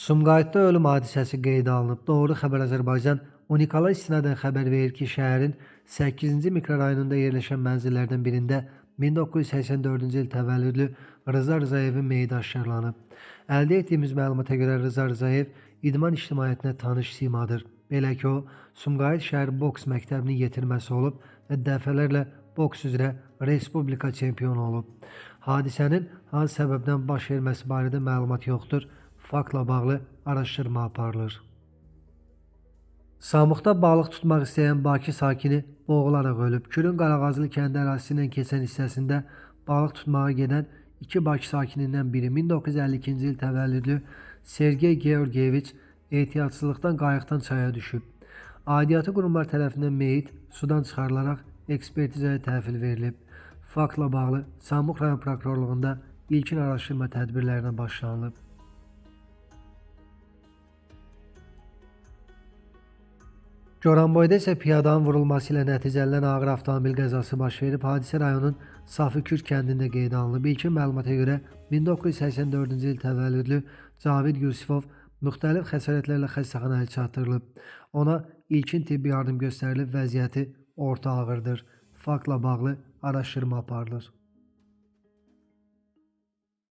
Sumqayıtda ölüm hadisəsi qeydə alınıb. Doğru Xəbər Azərbaycan unikala istinadən xəbər verir ki, şəhərin 8-ci mikrorayonunda yerləşən mənzillərdən birində 1984-cü il təvəllüdlü Rıza Rızayevin meyidi aşkarlanıb. Əldə etdiyimiz məlumata görə Rıza Rızayev idman ictimaiyyətinə tanış simadır. Belə ki, o, Sumqayıt şəhər boks məktəbinin yetirməsi olub və dəfələrlə boks üzrə respublika çempionu olub. Hadisənin hansı səbəbdən baş verməsi barədə məlumat yoxdur. Faktla bağlı araşdırma aparılır. Samuqda balıq tutmaq istəyən Bakı sakini boğularaq ölüb. Kürün Qarağazlı kəndi ərazisindən keçən hissəsində balıq tutmağa gedən iki Bakı sakinindən biri 1952-ci il təvəllüdlü Sergey Georgiyeviç ehtiyatsızlıqdan qayıqdan çaya düşüb. Aidiyyatı qurumlar tərəfindən meyit sudan çıxarılaraq ekspertizaya təhvil verilib. Faktla bağlı Samuq rayon prokurorluğunda ilkin araşdırma tədbirlərinə başlanılıb. Goranboyda isə piyadanın vurulması ilə nəticələnən ağır avtomobil qəzası baş verib. Hadisə rayonun Safıkür kəndində qeydə alınıb. İlkin məlumata görə 1984-cü il təvəllüdlü Cavid Yusifov müxtəlif xəsarətlərlə xəstəxanaya çatdırılıb. Ona ilkin tibbi yardım göstərilib, vəziyyəti orta ağırdır. Faktla bağlı araşdırma aparılır.